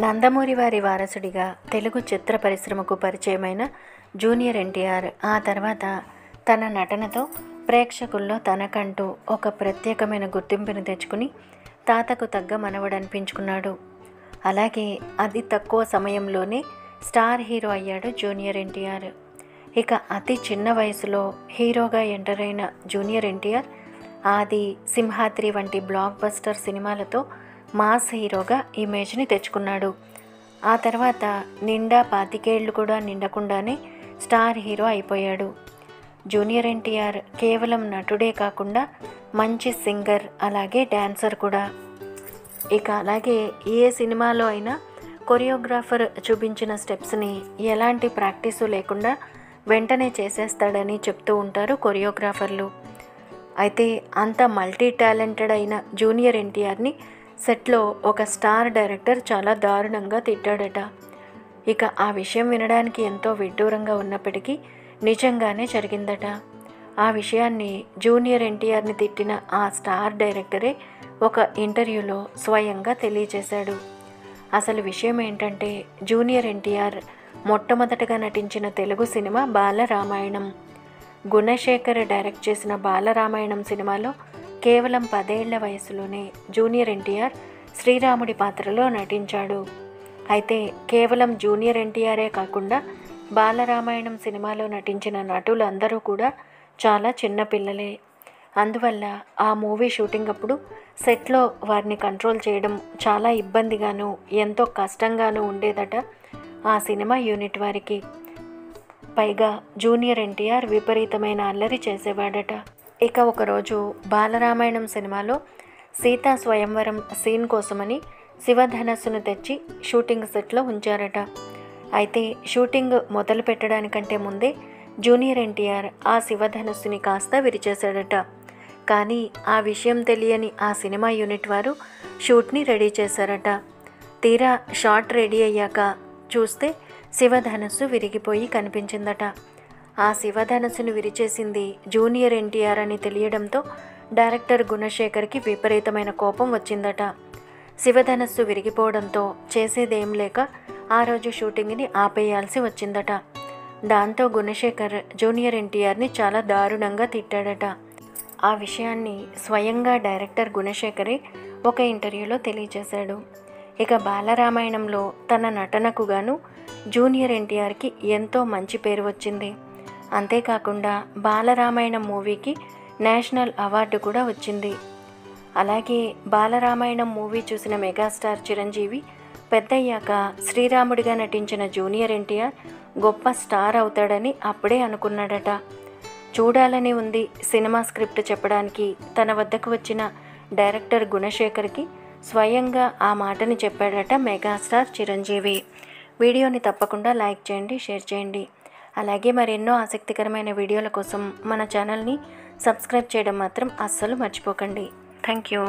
నందమూరి వారి వారసుడిగా తెలుగు చిత్ర పరిశ్రమకు పరిచయమైన జూనియర్ ఎన్టీఆర్ ఆ తర్వాత తన నటనతో ప్రేక్షకుల్లో తనకంటూ ఒక ప్రత్యేకమైన గుర్తింపును తెచ్చుకుని తాతకు తగ్గ మనవడనిపించుకున్నాడు. అలాగే అతి తక్కువ సమయంలోనే స్టార్ హీరో అయ్యాడు జూనియర్ ఎన్టీఆర్. ఇక అతి చిన్న వయసులో హీరోగా ఎంటర్ అయిన జూనియర్ ఎన్టీఆర్ ఆది, సింహాద్రి వంటి బ్లాక్ బస్టర్ సినిమాలతో మాస్ హీరోగా ఇమేజ్ని తెచ్చుకున్నాడు. ఆ తర్వాత నిండా 25 ఏళ్ళు కూడా నిండకుండానే స్టార్ హీరో అయిపోయాడు. జూనియర్ ఎన్టీఆర్ కేవలం నటుడే కాకుండా మంచి సింగర్, అలాగే డ్యాన్సర్ కూడా. ఇక అలాగే ఏ సినిమాలో అయినా కొరియోగ్రాఫర్ చూపించిన స్టెప్స్ని ఎలాంటి ప్రాక్టీసు లేకుండా వెంటనే చేసేస్తాడని చెప్తూ ఉంటారు కొరియోగ్రాఫర్లు. అయితే అంత మల్టీ టాలెంటెడ్ అయిన జూనియర్ ఎన్టీఆర్ని సెట్లో ఒక స్టార్ డైరెక్టర్ చాలా దారుణంగా తిట్టాడట. ఇక ఆ విషయం వినడానికి ఎంతో విడ్డూరంగా ఉన్నప్పటికీ నిజంగానే జరిగిందట. ఆ విషయాన్ని జూనియర్ ఎన్టీఆర్ని తిట్టిన ఆ స్టార్ డైరెక్టరే ఒక ఇంటర్వ్యూలో స్వయంగా తెలియజేశాడు. అసలు విషయం ఏంటంటే, జూనియర్ ఎన్టీఆర్ మొట్టమొదటగా నటించిన తెలుగు సినిమా బాలరామాయణం. గుణశేఖర్ డైరెక్ట్ చేసిన బాలరామాయణం సినిమాలో కేవలం 10 ఏళ్ల వయసులోనే జూనియర్ ఎన్టీఆర్ శ్రీరాముడి పాత్రలో నటించాడు. అయితే కేవలం జూనియర్ ఎన్టీఆరే కాకుండా బాలరామాయణం సినిమాలో నటించిన నటులందరూ కూడా చాలా చిన్నపిల్లలే. అందువల్ల ఆ మూవీ షూటింగ్ అప్పుడు సెట్లో వారిని కంట్రోల్ చేయడం చాలా ఇబ్బందిగాను, ఎంతో కష్టంగానూ ఉండేదట ఆ సినిమా యూనిట్ వారికి. పైగా జూనియర్ ఎన్టీఆర్ విపరీతమైన అల్లరి చేసేవాడట. ఇక ఒకరోజు బాలరామాయణం సినిమాలో సీతా స్వయంవరం సీన్ కోసమని శివధనస్సును తెచ్చి షూటింగ్ సెట్లో ఉంచారట. అయితే షూటింగ్ మొదలు పెట్టడానికంటే ముందే జూనియర్ ఎన్టీఆర్ ఆ శివధనస్సుని కాస్త విరిచేశాడట. కానీ ఆ విషయం తెలియని ఆ సినిమా యూనిట్ వారు షూట్ని రెడీ చేశారట. తీరా షాట్ రెడీ అయ్యాక చూస్తే శివధనస్సు విరిగిపోయి కనిపించిందట. ఆ శివధనస్సును విరిచేసింది జూనియర్ ఎన్టీఆర్ అని తెలియడంతో డైరెక్టర్ గుణశేఖర్కి విపరీతమైన కోపం వచ్చిందట. శివధనస్సు విరిగిపోవడంతో చేసేదేం లేక ఆ రోజు షూటింగ్ని ఆపేయాల్సి వచ్చిందట. దాంతో గుణశేఖర్ జూనియర్ ఎన్టీఆర్ని చాలా దారుణంగా తిట్టాడట. ఆ విషయాన్ని స్వయంగా డైరెక్టర్ గుణశేఖరే ఒక ఇంటర్వ్యూలో తెలియజేశాడు. ఇక బాలరామాయణంలో తన నటనకు గాను జూనియర్ ఎన్టీఆర్కి ఎంతో మంచి పేరు వచ్చింది. అంతేకాకుండా బాలరామాయణం మూవీకి నేషనల్ అవార్డు కూడా వచ్చింది. అలాగే బాలరామాయణం మూవీ చూసిన మెగాస్టార్ చిరంజీవి పెద్దయ్యాక శ్రీరాముడిగా నటించిన జూనియర్ ఎన్టీఆర్ గొప్ప స్టార్ అవుతాడని అప్పుడే అనుకున్నాడట. చూడాలని ఉంది సినిమా స్క్రిప్ట్ చెప్పడానికి తన వద్దకు వచ్చిన డైరెక్టర్ గుణశేఖర్కి స్వయంగా ఆ మాటని చెప్పాడట మెగాస్టార్ చిరంజీవి. వీడియోని తప్పకుండా లైక్ చేయండి, షేర్ చేయండి. అలాగే మరెన్నో ఆసక్తికరమైన వీడియోల కోసం మన ఛానల్ని సబ్స్క్రైబ్ చేయడం మాత్రం అస్సలు మర్చిపోకండి. Thank you.